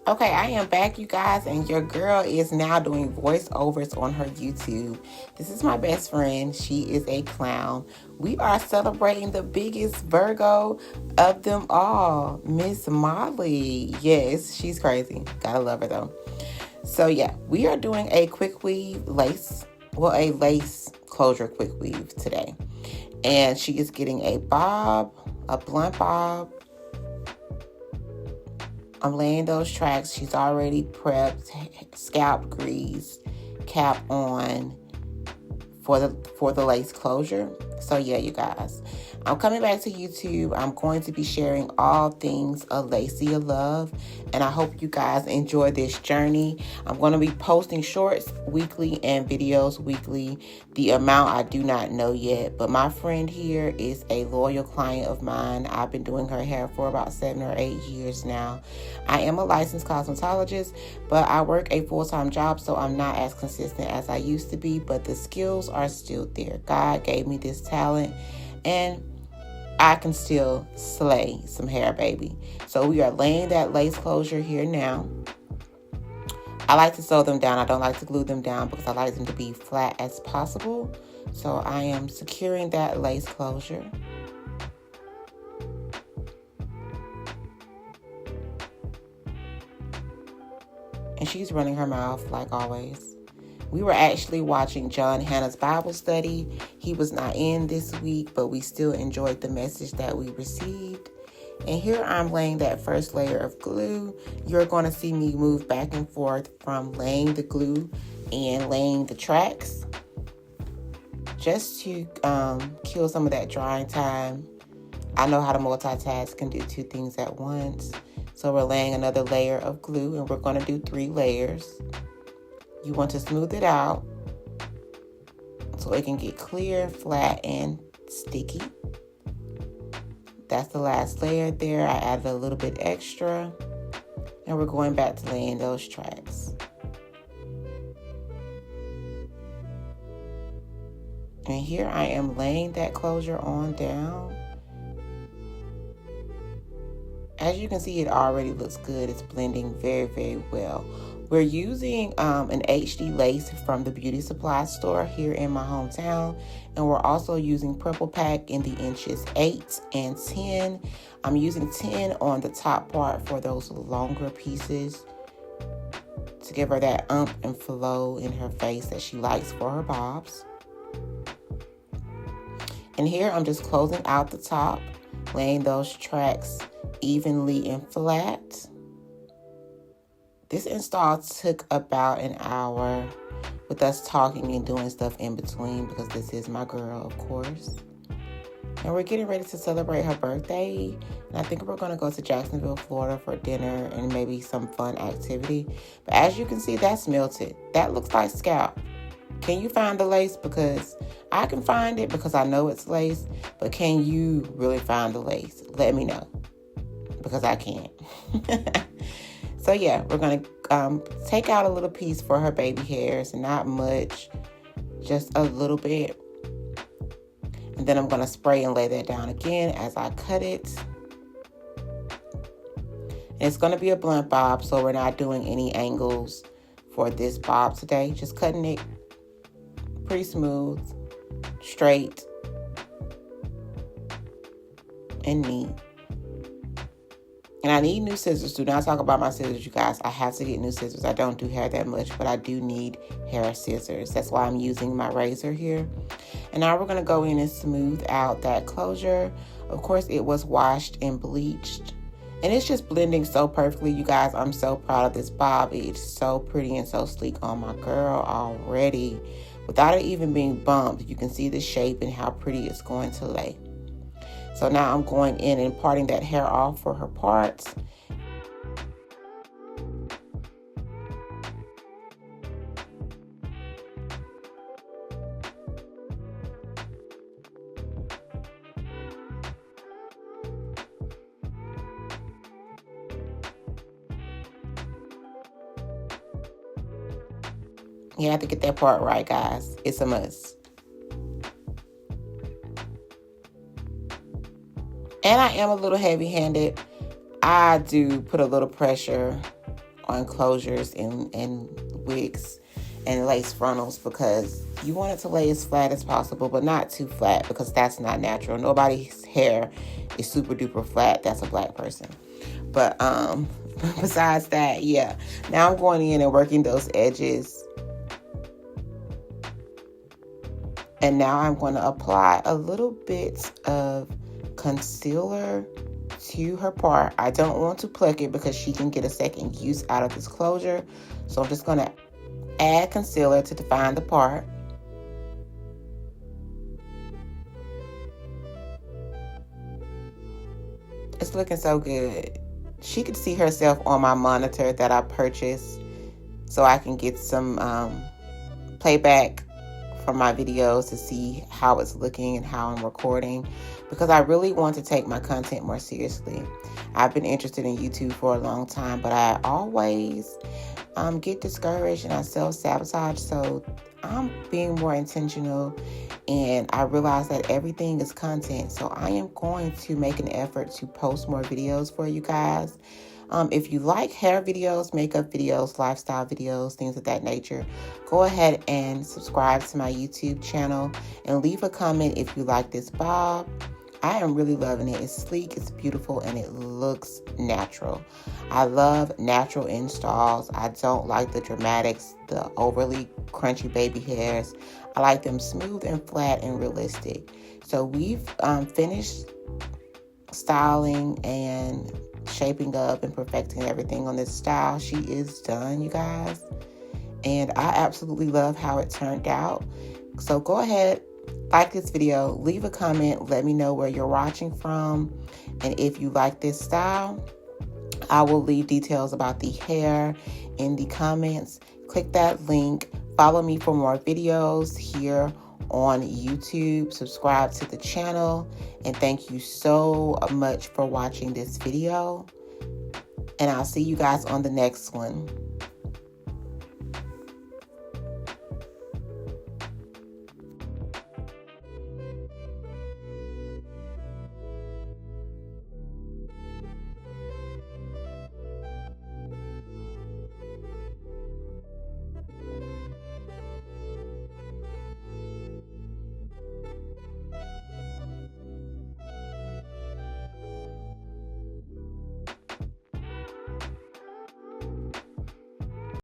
Okay, I am back, you guys, and your girl is now doing voiceovers on her YouTube. This is my best friend. She is a clown. We are celebrating the biggest Virgo of them all, Miss Molly. Yes, she's crazy. Gotta love her, though. So, yeah, we are doing a quick weave lace, a lace closure quick weave today. And she is getting a bob, a blunt bob. I'm laying those tracks. She's already prepped, scalp grease, cap on for the lace closure. So yeah, you guys, I'm coming back to YouTube. I'm going to be sharing all things Alacia love, and I hope you guys enjoy this journey. I'm going to be posting shorts weekly and videos weekly. The amount I do not know yet, but my friend here is a loyal client of mine. I've been doing her hair for about 7 or 8 years now. I am a licensed cosmetologist, but I work a full-time job, so I'm not as consistent as I used to be, but the skills are still there. God gave me this talent, and I can still slay some hair, baby. So we are laying that lace closure here now. I like to sew them down. I don't like to glue them down because I like them to be flat as possible. So I am securing that lace closure. And she's running her mouth like always. We were actually watching John Hannah's Bible study. He was not in this week, but we still enjoyed the message that we received. And here I'm laying that first layer of glue. You're going to see me move back and forth from laying the glue and laying the tracks, just to kill some of that drying time. I know how to multitask and do 2 things at once. So we're laying another layer of glue, and we're going to do 3 layers. You want to smooth it out so it can get clear, flat, and sticky. That's the last layer there. I added a little bit extra, and we're going back to laying those tracks. And here I am laying that closure on down. As you can see, it already looks good. It's blending very, very well. We're using an HD lace from the beauty supply store here in my hometown. And we're also using Purple Pack in the inches 8 and 10. I'm using 10 on the top part for those longer pieces to give her that ump and flow in her face that she likes for her bobs. And here I'm just closing out the top, laying those tracks evenly and flat. This install took about an hour with us talking and doing stuff in between because this is my girl, of course. And we're getting ready to celebrate her birthday. And I think we're going to go to Jacksonville, Florida for dinner and maybe some fun activity. But as you can see, that's melted. That looks like scalp. Can you find the lace? Because I can find it because I know it's lace. But can you really find the lace? Let me know. Because I can't. So yeah, we're going to take out a little piece for her baby hairs. Not much. Just a little bit. And then I'm going to spray and lay that down again as I cut it. And it's going to be a blunt bob, so we're not doing any angles for this bob today. Just cutting it pretty smooth, straight, and neat. And I need new scissors. Do not talk about my scissors, you guys. I have to get new scissors. I don't do hair that much, but I do need hair scissors. That's why I'm using my razor here. And now we're going to go in and smooth out that closure. Of course, it was washed and bleached. And it's just blending so perfectly, you guys. I'm so proud of this bob. It's so pretty and so sleek on my girl already. Without it even being bumped, you can see the shape and how pretty it's going to lay. So now I'm going in and parting that hair off for her parts. You have to get that part right, guys. It's a must. And I am a little heavy-handed. I do put a little pressure on closures and wigs and lace frontals, because you want it to lay as flat as possible, but not too flat, because that's not natural. Nobody's hair is super duper flat. That's a black person. But besides that, yeah. Now I'm going in and working those edges. And now I'm going to apply a little bit of concealer to her part. I don't want to pluck it because she can get a second use out of this closure. So I'm just going to add concealer to define the part. It's looking so good. She could see herself on my monitor that I purchased so I can get some playback from my videos to see how it's looking and how I'm recording, because I really want to take my content more seriously. I've been interested in YouTube for a long time, but I always get discouraged and I self-sabotage. So I'm being more intentional, and I realize that everything is content. So I am going to make an effort to post more videos for you guys. If you like hair videos, makeup videos, lifestyle videos, things of that nature, go ahead and subscribe to my YouTube channel and leave a comment if you like this bob. I am really loving it. It's sleek, it's beautiful, and it looks natural. I love natural installs. I don't like the dramatics, the overly crunchy baby hairs. I like them smooth and flat and realistic. So we've finished styling and shaping up and perfecting everything on this style. She is done, you guys, and I absolutely love how it turned out. So go ahead, like this video, leave a comment, let me know where you're watching from, and if you like this style, I will leave details about the hair in the comments. Click that link, follow me for more videos here on YouTube, subscribe to the channel, and thank you so much for watching this video, and I'll see you guys on the next one.